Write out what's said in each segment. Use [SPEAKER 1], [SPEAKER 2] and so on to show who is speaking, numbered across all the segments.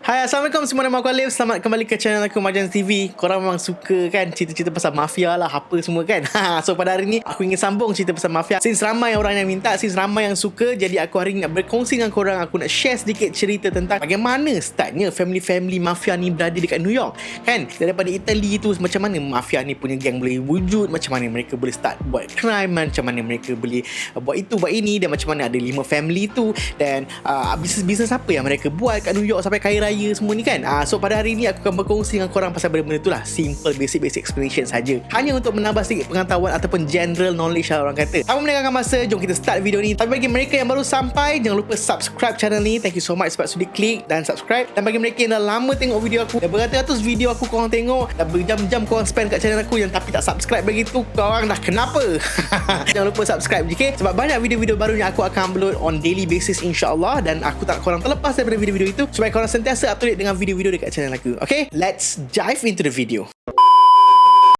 [SPEAKER 1] Hai, Assalamualaikum semua, nama aku Alif. Selamat kembali ke channel aku Majan TV. Korang memang suka kan cerita-cerita pasal mafia lah, apa semua kan. So pada hari ni aku ingin sambung cerita pasal mafia. Since ramai orang yang minta, since ramai yang suka, jadi aku hari ni nak berkongsi dengan korang. Aku nak share sedikit cerita tentang bagaimana startnya family mafia ni berada dekat New York kan. Daripada Italy tu, macam mana mafia ni punya geng boleh wujud, macam mana mereka boleh start buat crime, macam mana mereka boleh buat itu buat ini, dan macam mana ada 5 family tu, dan bisnes apa yang mereka buat kat New York sampai kaya raya semua ni kan. So pada hari ni aku akan berkongsi dengan korang pasal benda-benda tu lah. Simple basic explanation saja, hanya untuk menambah sedikit pengetahuan ataupun general knowledge lah orang kata. Tanpa melengahkan masa, jom kita start video ni. Tapi bagi mereka yang baru sampai, jangan lupa subscribe channel ni. Thank you so much sebab sudi klik dan subscribe. Dan bagi mereka yang dah lama tengok video aku, dah beratus-ratus video aku korang tengok, dah berjam-jam korang spend kat channel aku, yang tapi tak subscribe lagi tu, korang dah kenapa? Jangan lupa subscribe, okay? Sebab banyak video-video baru yang aku akan upload on daily basis, insyaAllah. Dan aku tak korang terlepas daripada video-video itu, supaya korang sentiasa up to date dengan video-video dekat channel aku. Okay, let's dive into the video.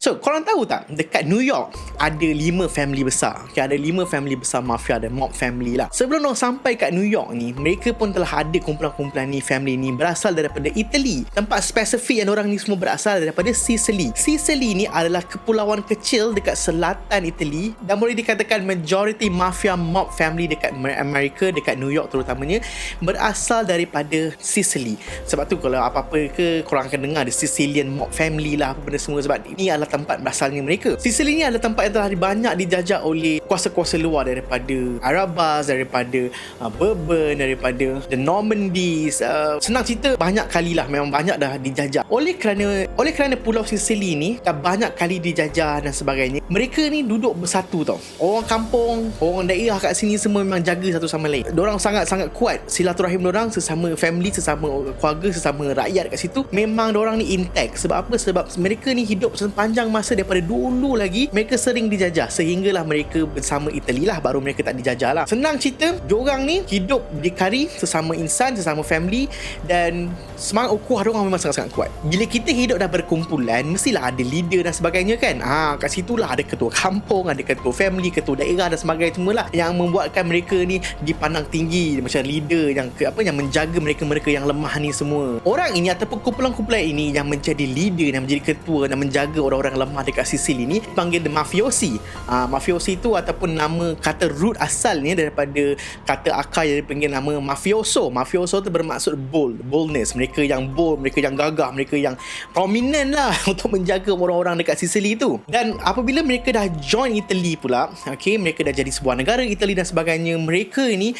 [SPEAKER 1] So, korang tahu tak, dekat New York ada 5 family besar. Okay, ada 5 family besar mafia dan mob family lah. Sebelum orang sampai kat New York ni, mereka pun telah ada kumpulan-kumpulan ni, family ni berasal daripada Italy. Tempat spesifik yang orang ni semua berasal daripada Sicily. Sicily ni adalah kepulauan kecil dekat selatan Italy, dan boleh dikatakan majority mafia mob family dekat Amerika, dekat New York terutamanya, berasal daripada Sicily. Sebab tu kalau apa-apa ke, korang akan dengar ada Sicilian mob family lah, apa benda semua, sebab ini adalah tempat berasalnya mereka. Sicily ni adalah tempat yang telah banyak dijajah oleh kuasa-kuasa luar, daripada Arabas, daripada Bourbon, daripada the Normandies. Senang cerita, banyak kali lah, memang banyak dah dijajah. Oleh kerana pulau Sicily ni dah banyak kali dijajah dan sebagainya, mereka ni duduk bersatu tau. Orang kampung, orang daerah kat sini semua memang jaga satu sama lain. Diorang sangat-sangat kuat silaturahim diorang, sesama family, sesama keluarga, sesama rakyat kat situ. Memang diorang ni intact. Sebab apa? Sebab mereka ni hidup sepanjang masa daripada dulu lagi mereka sering dijajah, sehinggalah mereka bersama Italy lah, baru mereka tak dijajah lah. Senang cerita, diorang ni hidup berdikari, sesama insan, sesama family, dan semangat ukuah diorang memang sangat-sangat kuat. Bila kita hidup dah berkumpulan, mestilah ada leader dan sebagainya kan. Kat situlah ada ketua kampung, ada ketua family, ketua daerah dan sebagainya semualah, yang membuatkan mereka ni dipandang tinggi macam leader yang yang menjaga mereka-mereka yang lemah ni semua. Orang ini ataupun kumpulan-kumpulan ini yang menjadi leader, yang menjadi ketua dan menjaga orang-orang lemah dekat Sicily ni, panggil the mafiosi. Mafiosi tu ataupun nama kata root asalnya daripada kata akar yang dipanggil nama mafioso. Mafioso tu bermaksud boldness. Mereka yang bold, mereka yang gagah, mereka yang prominent lah untuk menjaga orang-orang dekat Sicily tu. Dan apabila mereka dah join Italy pula, mereka dah jadi sebuah negara Italy dan sebagainya, mereka ni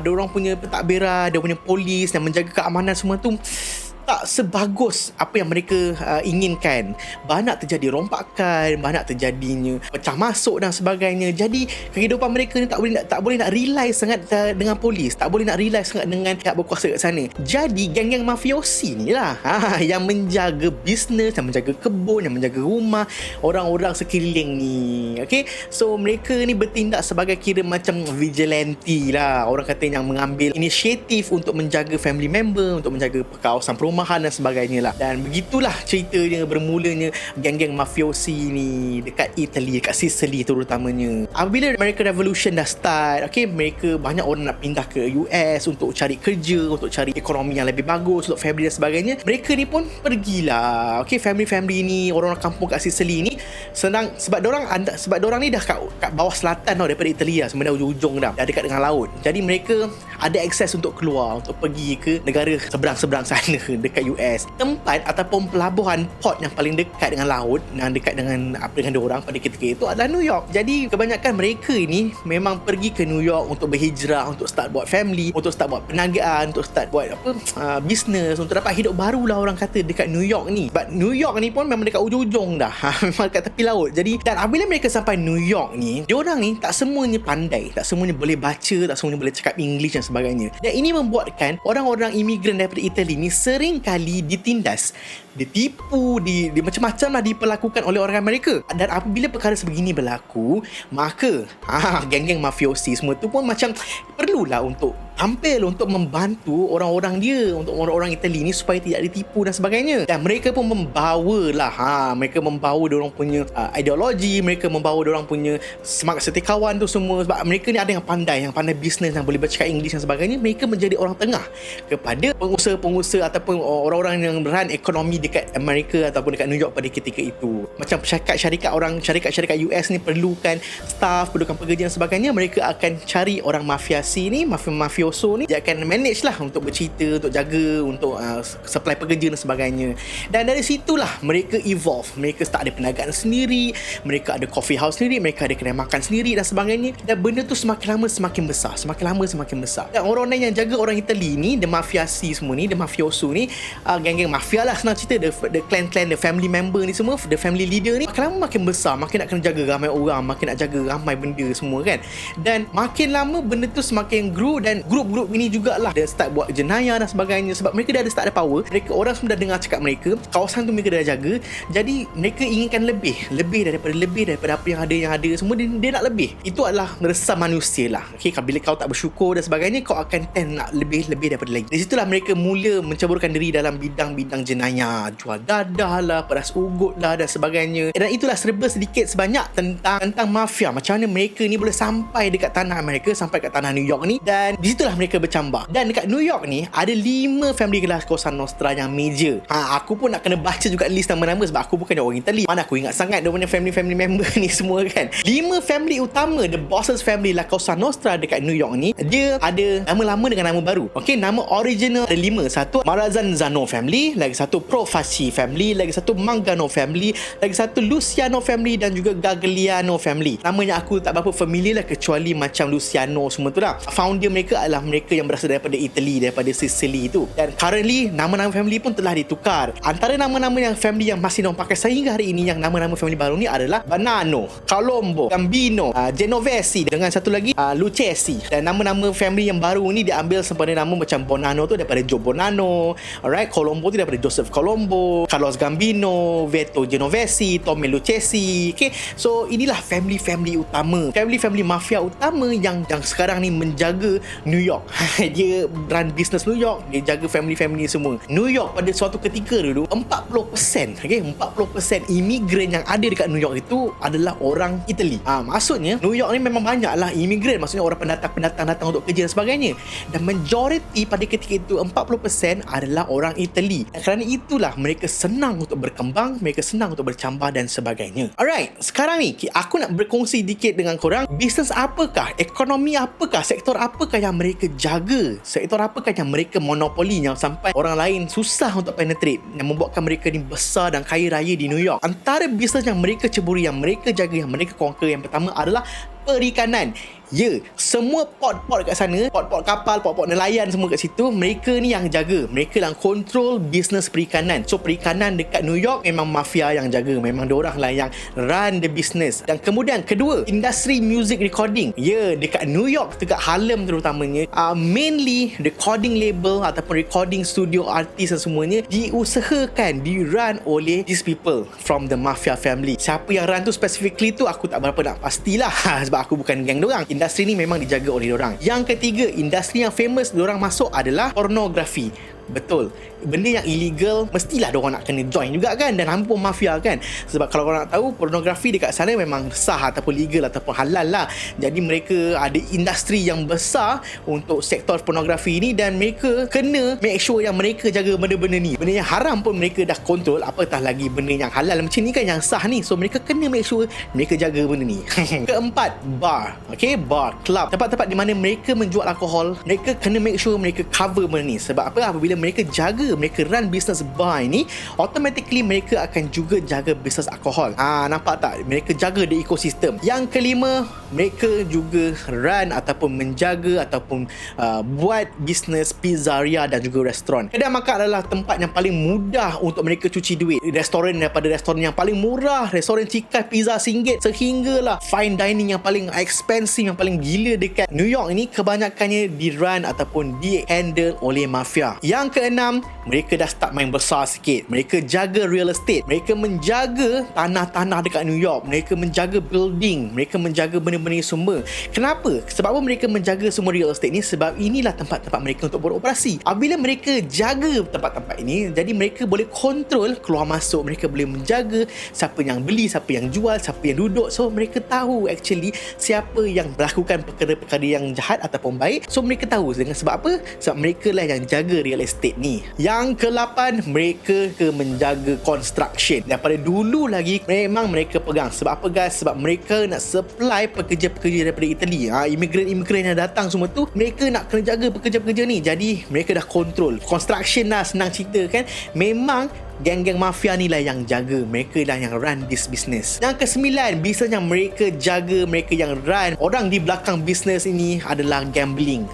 [SPEAKER 1] diorang punya pentadbiran, dia punya polis dan menjaga keamanan semua tu tak sebagus apa yang mereka inginkan. Banyak terjadi rompakan, banyak terjadinya pecah masuk dan sebagainya. Jadi kehidupan mereka ni tak boleh nak rely sangat dengan polis, tak boleh nak rely sangat dengan pihak berkuasa kat sana. Jadi geng-geng mafiosi ni lah yang menjaga bisnes, yang menjaga kebun, yang menjaga rumah orang-orang sekeliling ni. So mereka ni bertindak sebagai kira macam vigilante lah, orang kata, yang mengambil inisiatif untuk menjaga family member, untuk menjaga kawasan perumahan dan sebagainya lah. Dan begitulah ceritanya bermulanya geng-geng mafiosi ni dekat Italy, dekat Sicily terutamanya. Apabila American Revolution dah start, mereka banyak orang nak pindah ke US untuk cari kerja, untuk cari ekonomi yang lebih bagus untuk family dan sebagainya. Mereka ni pun pergilah. Family ni, orang-orang kampung kat Sicily ni senang sebab dorang ni dah kat bawah selatan tau, daripada Italy lah, sebenarnya ujung dah dekat dengan laut. Jadi mereka ada akses untuk keluar, untuk pergi ke negara seberang-seberang sana dekat US. Tempat ataupun pelabuhan port yang paling dekat dengan laut, yang dekat dengan diorang pada ketika itu adalah New York. Jadi kebanyakan mereka ni memang pergi ke New York untuk berhijrah, untuk start buat family, untuk start buat perniagaan, untuk start buat bisnes, untuk dapat hidup baru lah orang kata dekat New York ni. But New York ni pun memang dekat ujung-ujung dah memang dekat tepi laut. Jadi, dan apabila mereka sampai New York ni, diorang ni tak semuanya pandai, tak semuanya boleh baca, tak semuanya boleh cakap English dan sebagainya. Dan ini membuatkan orang-orang imigran daripada Italy ni sering kali ditindas, ditipu, macam-macam lah diperlakukan oleh orang Amerika. Dan apabila perkara sebegini berlaku, maka geng-geng mafiosi semua tu pun macam perlulah untuk tampil untuk membantu orang-orang dia, untuk orang-orang Itali ni supaya tidak ditipu dan sebagainya. Dan mereka pun mereka membawa diorang punya ideologi, mereka membawa diorang punya semangat setiakawan tu semua. Sebab mereka ni ada yang pandai bisnes, yang boleh bercakap English dan sebagainya. Mereka menjadi orang tengah kepada pengusaha-pengusaha ataupun orang-orang yang run ekonomi dekat Amerika ataupun dekat New York pada ketika itu. Macam syarikat-syarikat US ni perlukan staff, perlukan pekerja dan sebagainya, mereka akan cari orang mafiasi ni, mafioso ni. Dia akan manage lah untuk bercerita, untuk jaga, untuk supply pekerja dan sebagainya. Dan dari situlah mereka evolve. Mereka start ada perniagaan sendiri, mereka ada coffee house sendiri, mereka ada kedai makan sendiri dan sebagainya. Dan benda tu semakin lama semakin besar, dan orang yang jaga orang Itali ni, the mafiasi semua ni, the mafioso ni, geng-geng mafia lah senang cerita, the clan, the family member ni semua, the family leader ni, makin lama makin besar, makin nak kena jaga ramai orang, makin nak jaga ramai benda semua kan. Dan makin lama benda tu semakin grow, dan grup-grup ini jugalah dia start buat jenayah dan sebagainya. Sebab mereka dah start ada power, orang semua dah dengar cakap mereka, kawasan tu mereka dah jaga. Jadi mereka inginkan lebih daripada apa yang ada semua. Dia nak lebih. Itu adalah resah manusia lah. Okay, bila kau tak bersyukur dan sebagainya, kau akan tend nak lebih daripada lagi. Dari situlah mereka mula mencaburkan diri dalam bidang-bidang jenayah, jual dadah lah, peras ugut lah dan sebagainya. Dan itulah serba sedikit sebanyak tentang mafia, macam mana mereka ni boleh sampai dekat tanah Amerika, sampai kat tanah New York ni. Dan di situlah mereka bercambah. Dan dekat New York ni ada 5 family kelas Cosa Nostra yang major. Aku pun nak kena baca juga list nama-nama sebab aku bukan orang Itali. Mana aku ingat sangat dia punya family member ni semua kan. 5 family utama, the bosses family La Cosa Nostra dekat New York ni, dia ada nama lama dengan nama baru. Okay, nama original ada 5. Satu Maranzano family, lagi satu Profaci family, lagi satu Mangano family, lagi satu Luciano family dan juga Gagliano family. Namanya aku tak berapa familiar lah, kecuali macam Luciano semua tu lah. Founder mereka adalah mereka yang berasal daripada Italy, daripada Sicily tu. Dan currently nama-nama family pun telah ditukar. Antara nama-nama yang family yang masih diorang pakai sehingga hari ini, yang nama-nama family baru ni adalah Banano, Colombo, Gambino, Genovesi, dengan satu lagi Lucchesi. Dan nama-nama family yang baru ni diambil sepada nama macam Bonanno tu daripada Joe Bonanno, alright, Colombo tu daripada Joseph Colombo, Carlos Gambino, Vito Genovesi, Tommy Lucchesi. Okay, so inilah family utama, family mafia utama yang sekarang ni menjaga New York. Dia run business New York, dia jaga family semua. New York pada suatu ketika dulu 40%, okay, 40% imigran yang ada dekat New York itu adalah orang Itali. Maksudnya New York ni memang banyaklah imigran, maksudnya orang pendatang datang untuk kerja dan sebagainya. Dan majoriti pada ketika itu 40% adalah orang Itali. Dan kerana itulah mereka senang untuk berkembang, mereka senang untuk bercambah dan sebagainya. Alright, sekarang ni aku nak berkongsi dikit dengan korang, bisnes apakah, ekonomi apakah, sektor apakah yang mereka jaga, sektor apakah yang mereka monopoli, yang sampai orang lain susah untuk penetrate, yang membuatkan mereka ni besar dan kaya raya di New York. Antara bisnes yang mereka ceburi, yang mereka jaga, yang mereka conquer, yang pertama adalah perikanan. Semua port-port kat sana, port-port kapal, port-port nelayan semua kat situ, mereka ni yang jaga, mereka yang control bisnes perikanan. So perikanan dekat New York memang mafia yang jaga, memang diorang lah yang run the business. Dan kemudian kedua, industri music recording. Dekat New York, dekat Harlem terutamanya, mainly recording label ataupun recording studio artis dan semuanya diusahakan, di-run oleh these people from the mafia family. Siapa yang run tu specifically tu aku tak berapa nak pastilah sebab aku bukan geng diorang. Industri ni memang dijaga oleh diorang. Yang ketiga, industri yang famous diorang masuk adalah pornografi. Betul, benda yang illegal mestilah diorang nak kena join juga kan. Dan hampa pun mafia kan. Sebab kalau korang nak tahu, pornografi dekat sana memang sah ataupun legal ataupun halal lah. Jadi mereka ada industri yang besar untuk sektor pornografi ni, dan mereka kena make sure yang mereka jaga benda-benda ni. Benda yang haram pun mereka dah kontrol, apatah lagi benda yang halal macam ni kan, yang sah ni. So mereka kena make sure mereka jaga benda ni. Keempat, bar. Okay, bar, club, tempat-tempat di mana mereka menjual alkohol, mereka kena make sure mereka cover benda ni. Sebab apa? Apabila mereka jaga, mereka run business bar ini, automatically mereka akan juga jaga business alkohol. Nampak tak? Mereka jaga the ekosistem. Yang kelima, mereka juga run ataupun menjaga ataupun buat business pizzeria dan juga restoran. Kedai makan adalah tempat yang paling mudah untuk mereka cuci duit. Restoran daripada restoran yang paling murah, restoran cikai pizza RM1, sehinggalah fine dining yang paling expensive, yang paling gila dekat New York ini, kebanyakannya di run ataupun di handle oleh mafia. Yang Yang keenam, mereka dah start main besar sikit. Mereka jaga real estate. Mereka menjaga tanah-tanah dekat New York. Mereka menjaga building. Mereka menjaga benda-benda ni semua. Kenapa? Sebab apa mereka menjaga semua real estate ni? Sebab inilah tempat-tempat mereka untuk beroperasi. Apabila mereka jaga tempat-tempat ini, jadi mereka boleh kontrol keluar masuk. Mereka boleh menjaga siapa yang beli, siapa yang jual, siapa yang duduk. So mereka tahu actually siapa yang melakukan perkara-perkara yang jahat ataupun baik. So mereka tahu dengan sebab apa? Sebab mereka lah yang jaga real estate ni. Yang ke-8, mereka menjaga construction. Daripada dulu lagi memang mereka pegang. Sebab apa guys? Sebab mereka nak supply pekerja-pekerja daripada Italy. Imigran-imigran yang datang semua tu, mereka nak kena jaga pekerja-pekerja ni. Jadi mereka dah control. Construction lah, senang cerita kan. Memang geng-geng mafia ni lah yang jaga. Mereka lah yang run this business. Yang ke-9, bisnes yang mereka jaga, mereka yang run. Orang di belakang bisnes ini adalah gambling.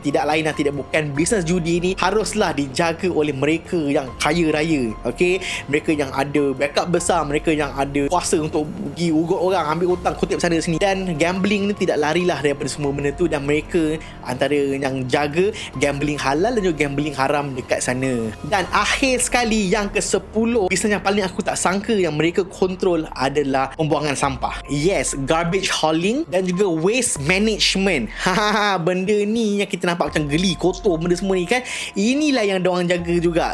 [SPEAKER 1] Tidak lain dan tidak bukan, bisnes judi ni haruslah dijaga oleh mereka yang kaya raya. Okay, mereka yang ada backup besar, mereka yang ada kuasa untuk pergi ugut orang, ambil hutang, kutip sana sini. Dan gambling ni tidak larilah daripada semua benda tu. Dan mereka antara yang jaga gambling halal dan juga gambling haram dekat sana. Dan akhir sekali, yang ke-10, bisnes yang paling aku tak sangka yang mereka kontrol adalah pembuangan sampah. Yes, garbage hauling dan juga waste management. Benda ni yang kita nampak macam geli, kotor benda semua ni kan. Inilah yang diorang jaga juga.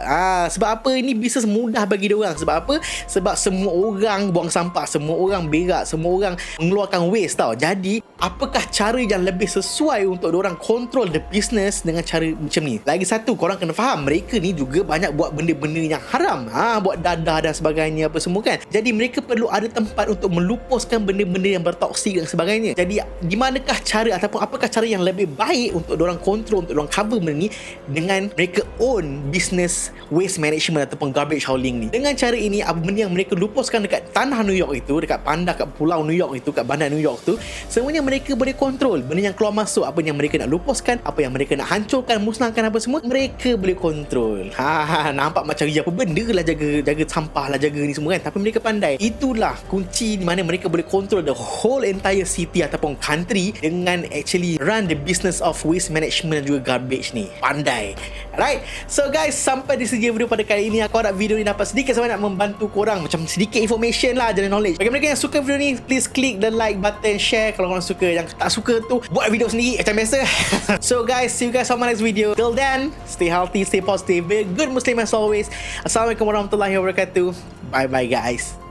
[SPEAKER 1] Sebab apa? Ini bisnes mudah bagi diorang. Sebab apa? Sebab semua orang buang sampah, semua orang berak, semua orang mengeluarkan waste tau. Jadi, apakah cara yang lebih sesuai untuk diorang kontrol the business dengan cara macam ni? Lagi satu, korang kena faham, mereka ni juga banyak buat benda-benda yang haram, buat dadah dan sebagainya apa semua kan. Jadi mereka perlu ada tempat untuk melupuskan benda-benda yang bertoksik dan sebagainya. Jadi di manakah cara ataupun apakah cara yang lebih baik untuk diorang kontrol, untuk diorang cover benda ni dengan mereka own business waste management ataupun garbage hauling ni. Dengan cara ini, apa benda yang mereka lupuskan dekat tanah New York itu, dekat kat pulau New York itu, kat bandar New York tu, semuanya mereka boleh kontrol. Benda yang keluar masuk, apa yang mereka nak lupuskan, apa yang mereka nak hancurkan, musnahkan, apa semua mereka boleh kontrol. Nampak macam apa benda lah jaga sampah lah, jaga ni semua kan, tapi mereka pandai. Itulah kunci di mana mereka boleh control the whole entire city ataupun country dengan actually run the business of waste management dan juga garbage ni. Pandai. Right? So guys, sampai di sini video pada kali ini. Aku harap video ni dapat sedikit sebanyak membantu korang, macam sedikit information lah, general knowledge. Bagi mereka yang suka video ni, please click the like button, share. Kalau korang suka, yang tak suka tu buat video sendiri macam biasa. So guys, see you guys on my next video. Till then, stay healthy, stay positive, be a good Muslim as always. Assalamualaikum warahmatullahi wabarakatuh. Bye bye guys.